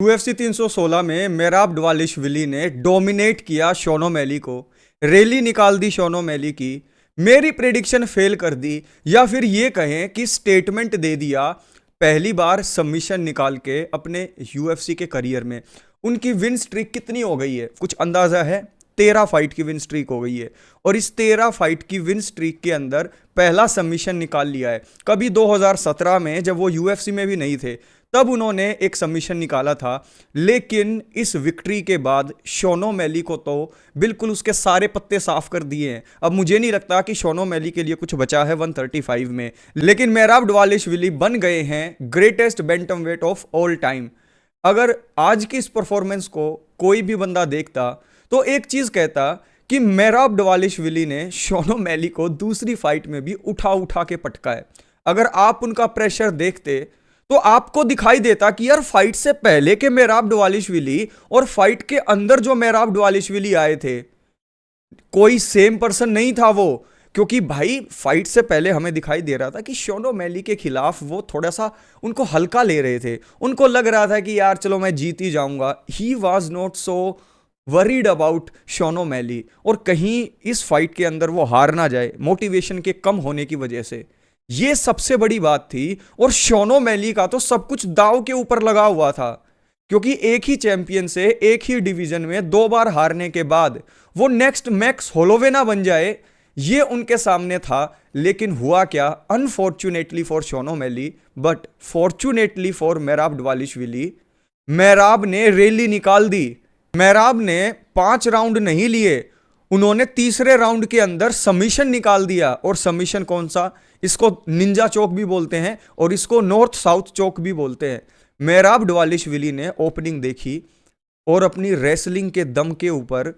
UFC 316 में मेराब डवालिशविली ने dominate किया शोनो मैली को। रैली निकाल दी शोनो मैली की। मेरी प्रेडिक्शन फेल कर दी, या फिर ये कहें कि स्टेटमेंट दे दिया। पहली बार सबमिशन निकाल के अपने UFC के करियर में उनकी विन स्ट्रीक कितनी हो गई है कुछ अंदाजा है? 13 फाइट की विन स्ट्रीक हो गई है। और इस 13 फाइट की विन स्ट्रीक के अंदर पहला सबमिशन निकाल लिया है। कभी 2017 में जब वो UFC में भी नहीं थे तब उन्होंने एक सबमिशन निकाला था। लेकिन इस विक्ट्री के बाद शोनो मैली को तो बिल्कुल उसके सारे पत्ते साफ कर दिए हैं। अब मुझे नहीं लगता कि शोनो मैली के लिए कुछ बचा है 135 में। लेकिन मेराब डवालिशविली बन गए हैं greatest bantam weight of all time. अगर आज की इस परफॉर्मेंस को कोई भी बंदा देखता तो एक चीज कहता कि मेराब डवालिशविली ने शोनो मैली को दूसरी फाइट में भी उठा उठा के पटका है। अगर आप उनका प्रेशर देखते तो आपको दिखाई देता कि यार फाइट से पहले के मेराब डवालिशविली और फाइट के अंदर जो मेराब डवालिशविली आए थे, कोई सेम पर्सन नहीं था वो। क्योंकि भाई फाइट से पहले हमें दिखाई दे रहा था कि शोनो मैली के खिलाफ वो थोड़ा सा उनको हल्का ले रहे थे। उनको लग रहा था कि यार चलो मैं जीत ही जाऊंगा। He was not so worried about शोनो मैली, और कहीं इस फाइट के अंदर वो हार ना जाए मोटिवेशन के कम होने की वजह से। ये सबसे बड़ी बात थी। और शोनो मैली का तो सब कुछ दांव के ऊपर लगा हुआ था, क्योंकि एक ही चैंपियन से एक ही डिवीजन में 2 बार हारने के बाद वो नेक्स्ट मैक्स होलोवे ना बन जाए, ये उनके सामने था। लेकिन हुआ क्या? Unfortunately for शोनो Maili but fortunately for मेराब डवालिशविली, मेराब ने रैली निकाल दी। मेराब ने 5 राउंड नहीं लिए, उन्होंने तीसरे राउंड के अंदर सबमिशन निकाल दिया। और सबमिशन कौन सा? इसको निंजा चौक भी बोलते हैं और इसको नॉर्थ साउथ चौक भी बोलते हैं। मेराब डवालिशविली ने ओपनिंग देखी और अपनी रेसलिंग के दम के ऊपर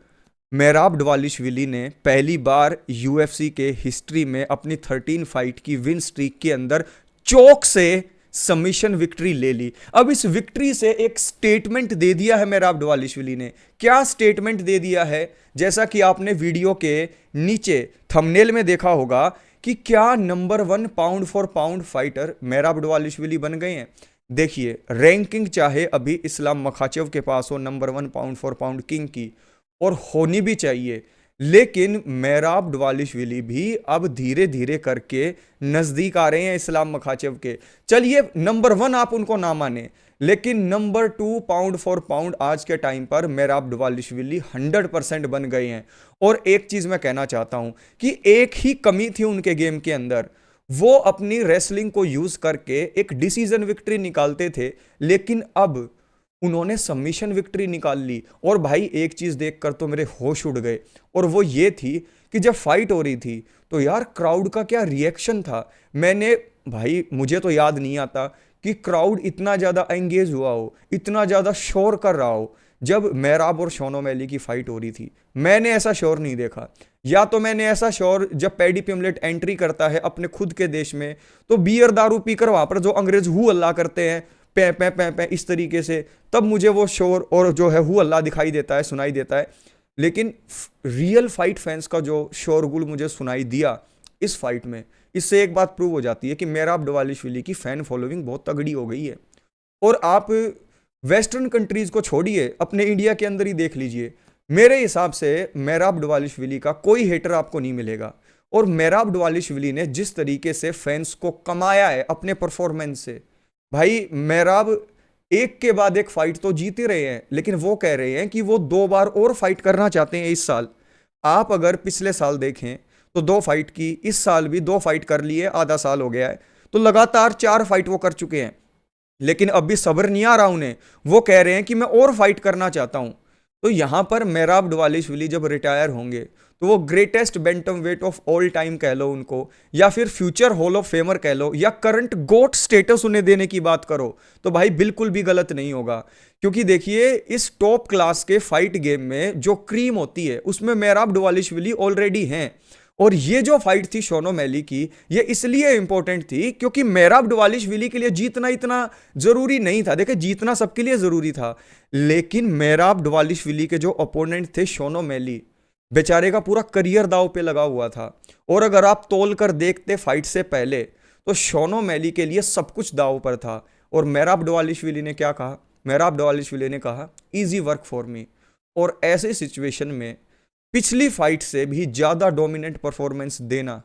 मेराब डवालिशविली ने पहली बार UFC के हिस्ट्री में अपनी 13 फाइट की विन स्ट्रीक के अंदर चौक से सबमिशन विक्ट्री ले ली। अब इस विक्ट्री से एक स्टेटमेंट दे दिया है मेराब डवालिशविली ने। क्या स्टेटमेंट दे दिया है? जैसा कि आपने वीडियो के नीचे थंबनेल में देखा होगा कि क्या number 1 pound for pound fighter Merab Dvalishvili बन गए हैं। देखिए, रैंकिंग चाहे अभी इस्लाम मखाचेव के पास हो number 1 pound for pound king की, और होनी भी चाहिए, लेकिन मेराब डवालिशविली भी अब धीरे धीरे करके नजदीक आ रहे हैं इस्लाम मखाचेव के। चलिए नंबर 1 आप उनको ना माने, लेकिन नंबर 2 पाउंड फॉर पाउंड आज के टाइम पर मेराब डवालिशविली 100% बन गए हैं। और एक चीज मैं कहना चाहता हूं कि एक ही कमी थी उनके गेम के अंदर, वो अपनी रेसलिंग को यूज करके एक डिसीजन विक्ट्री निकालते थे, लेकिन अब उन्होंने सबमिशन विक्ट्री निकाल ली। और भाई एक चीज देखकर तो मेरे होश उड़ गए, और वो ये थी कि जब फाइट हो रही थी तो यार क्राउड का क्या रिएक्शन था। मैंने, भाई मुझे तो याद नहीं आता कि क्राउड इतना ज्यादा एंगेज हुआ हो, इतना ज्यादा शोर कर रहा हो जब मेराब और शोनो मैली की फाइट हो रही थी। मैंने ऐसा शोर नहीं देखा। या तो मैंने ऐसा शोर जब पैडी पिमलेट एंट्री करता है अपने खुद के देश में, तो बियर दारू पीकर वहां पर जो अंग्रेज हु अल्लाह करते हैं, पै पै पै पै इस तरीके से, तब मुझे वो शोर और जो है हु अल्लाह दिखाई देता है, सुनाई देता है। लेकिन रियल फाइट फैंस का जो शोरगुल मुझे सुनाई दिया इस फाइट में, इससे एक बात प्रूव हो जाती है कि मेराब डवालिशविली की फैन फॉलोइंग बहुत तगड़ी हो गई है। और आप वेस्टर्न कंट्रीज को छोड़िए, अपने इंडिया के अंदर ही देख लीजिए। मेरे हिसाब से मेराब डवालिशविली का कोई हेटर आपको नहीं मिलेगा। और मेराब डवालिशविली ने जिस तरीके से फैंस को कमाया है अपने परफॉर्मेंस से, भाई मेराब एक के बाद एक फाइट तो जीत ही रहे हैं, लेकिन वो कह रहे हैं कि वो 2 बार और फाइट करना चाहते हैं इस साल। आप अगर पिछले साल देखें तो 2 फाइट की, इस साल भी 2 फाइट कर लिए, आधा साल हो गया है, तो लगातार 4 फाइट वो कर चुके हैं। लेकिन अब भी सब्र नहीं आ रहा उन्हें, वो कह रहे हैं कि मैं और फाइट करना चाहता हूं। तो यहां पर मेराब डवालिशविली जब रिटायर होंगे तो वो greatest bantam weight of all time कह लो उनको, या फिर फ्यूचर हॉल ऑफ फेमर कह लो, या करंट गोट स्टेटस उन्हें देने की बात करो, तो भाई बिल्कुल भी गलत नहीं होगा। क्योंकि देखिए, इस टॉप क्लास के फाइट गेम में जो क्रीम होती है उसमें मेराब डवालिशविली ऑलरेडी हैं। और ये जो फाइट थी शोनो मैली की, ये इसलिए इंपॉर्टेंट थी क्योंकि मेराब डवालिशविली के लिए जीतना इतना जरूरी नहीं था। देखिए, जीतना सबके लिए जरूरी था, लेकिन मेराब डवालिशविली के जो अपोनेंट थे शोनो मैली, बेचारे का पूरा करियर दांव पे लगा हुआ था। और अगर आप तोल कर देखते फाइट से पहले, तो शोनो मैली के लिए सब कुछ दांव पर था। और मेराब डवालिशविली ने क्या कहा? मेहराब दवालिश्विली ने कहा इजी वर्क फॉर मी। और ऐसे सिचुएशन में पिछली फाइट से भी ज्यादा डोमिनेंट परफॉर्मेंस देना।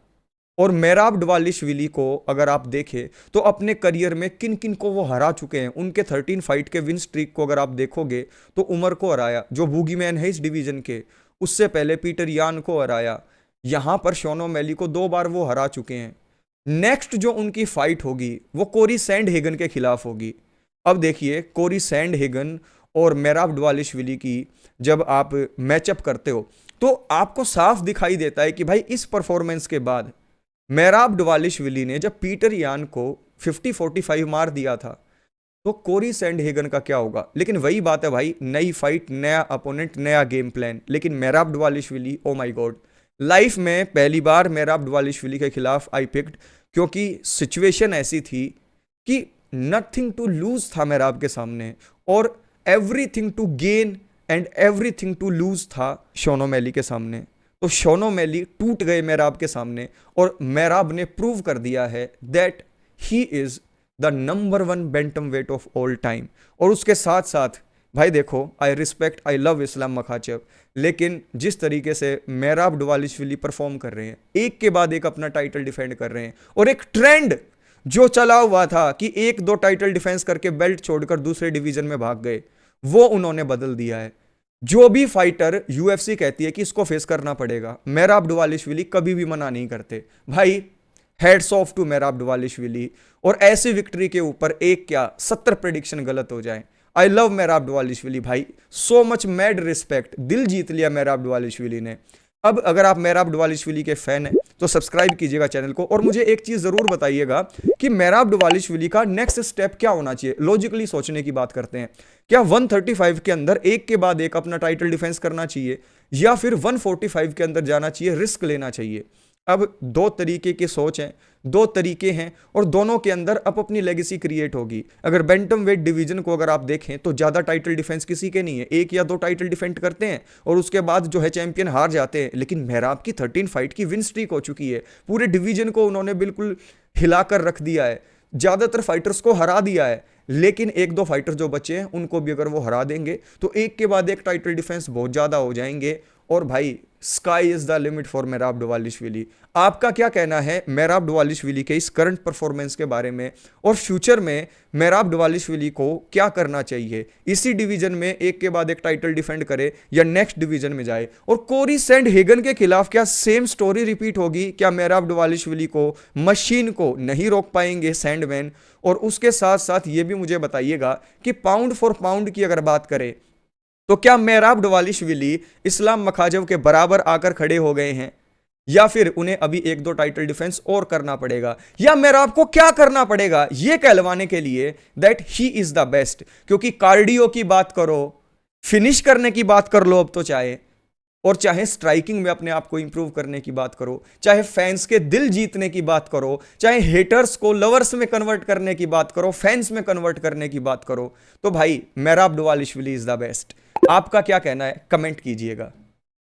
और मेहराब दवालिश्विली को अगर आप देखें तो अपने करियर में किन किन को वो हरा चुके हैं, उनके 13 फाइट के विन स्ट्रीक को अगर आप देखोगे तो उमर को हराया जो बूगीमैन है इस डिवीजन के, उससे पहले पीटर यान को हराया, यहां पर शॉन ओमैली को 2 बार वो हरा चुके हैं। नेक्स्ट जो उनकी फाइट होगी वो कोरी सैंडहेगन के खिलाफ होगी। अब देखिए कोरी सैंडहेगन और मेहराब दवालिश्विली की जब आप मैचअप करते हो तो आपको साफ दिखाई देता है कि भाई इस परफॉर्मेंस के बाद मेहराब दवालिश्विली ने जब पीटर यान को 50-45 मार दिया था तो कोरी सैंडहेगन का क्या होगा। लेकिन वही बात है भाई, नई फाइट, नया अपोनेंट, नया गेम प्लान। लेकिन मेहराब दवालिश्विली, ओ माय गॉड, लाइफ में पहली बार मेहराब दवालिश्विली के खिलाफ आई पिक्ड, क्योंकि सिचुएशन ऐसी थी कि नथिंग टू लूज था मेहराब के सामने और everything to gain and everything to lose था शॉन ओमैली के सामने। तो शॉन ओमैली टूट गए मेहराब के सामने और मेहराब ने प्रूव कर दिया है that he is the number 1 bantam weight of all time. और उसके साथ साथ भाई देखो, I respect, I love Islam Makhachev, लेकिन जिस तरीके से मेहराब दवालिश्विली परफॉर्म कर रहे हैं, एक के बाद एक अपना टाइटल डिफेंड कर रहे हैं, और एक ट्रेंड जो चला हुआ था कि 1-2 टाइटल डिफेंस करके बेल्ट छोड़कर दूसरे डिवीजन में भाग गए, वो उन्होंने बदल दिया है। जो भी फाइटर यूएफसी कहती है कि इसको फेस करना पड़ेगा, मेहराब दवालिश्विली कभी भी मना नहीं करते। भाई हेड्स ऑफ टू मेहराब दवालिश्विली। और ऐसी विक्ट्री के ऊपर एक क्या 70 प्रेडिक्शन गलत हो जाए। आई लव मेहराब दवालिश्विली भाई, सो मच मैड रिस्पेक्ट, दिल जीत लिया मेहराब दवालिश्विली ने। अब अगर आप मेहराब दवालिश्विली के फैन हैं तो सब्सक्राइब कीजिएगा चैनल को, और मुझे एक चीज जरूर बताइएगा कि मेहराब दवालिश्विली का नेक्स्ट स्टेप क्या होना चाहिए। लॉजिकली सोचने की बात करते हैं, क्या 135 के अंदर एक के बाद एक अपना टाइटल डिफेंस करना चाहिए, या फिर 145 के अंदर जाना चाहिए, रिस्क लेना चाहिए। अब 2 तरीके की सोच हैं, 2 तरीके हैं, और दोनों के अंदर अब अपनी लेगेसी क्रिएट होगी। अगर बैंटम वेट डिवीजन को अगर आप देखें तो ज़्यादा टाइटल डिफेंस किसी के नहीं है, 1 या 2 टाइटल डिफेंड करते हैं और उसके बाद जो है चैंपियन हार जाते हैं। लेकिन मेहराब की 13 फाइट की विन स्ट्रीक हो चुकी है, पूरे डिवीजन को उन्होंने बिल्कुल हिलाकर रख दिया है, ज़्यादातर फाइटर्स को हरा दिया है। लेकिन 1-2 फाइटर जो बचे हैं उनको भी अगर वो हरा देंगे तो एक के बाद एक टाइटल डिफेंस बहुत ज़्यादा हो जाएंगे। और भाई sky is the limit for मेहराब दवालिश्विली। आपका क्या कहना है मेहराब दवालिश्विली के इस करंट परफॉर्मेंस के बारे में, और फ्यूचर में मेहराब दवालिश्विली को क्या करना चाहिए, इसी डिवीजन में एक के बाद एक टाइटल डिफेंड करे या नेक्स्ट डिवीजन में जाए। और कोरी सैंडहेगन के खिलाफ क्या सेम स्टोरी रिपीट होगी, क्या मेहराब दवालिश्विली को, मशीन को नहीं रोक पाएंगे सैंडमैन। और उसके साथ साथ ये भी मुझे बताइएगा कि पाउंड फॉर पाउंड की अगर बात करें तो क्या मेहराब दवालिश्विली इस्लाम मखाचेव के बराबर आकर खड़े हो गए हैं, या फिर उन्हें अभी 1-2 टाइटल डिफेंस और करना पड़ेगा, या मेहराब को क्या करना पड़ेगा यह कहलवाने के लिए that he is the best. क्योंकि कार्डियो की बात करो, फिनिश करने की बात कर लो अब तो चाहे, और चाहे स्ट्राइकिंग में अपने आप को इंप्रूव करने की बात करो, चाहे फैंस के दिल जीतने की बात करो, चाहे हेटर्स को लवर्स में कन्वर्ट करने की बात करो, फैंस में कन्वर्ट करने की बात करो, तो भाई मेहराब दवालिश्विली इज द बेस्ट। आपका क्या कहना है कमेंट कीजिएगा।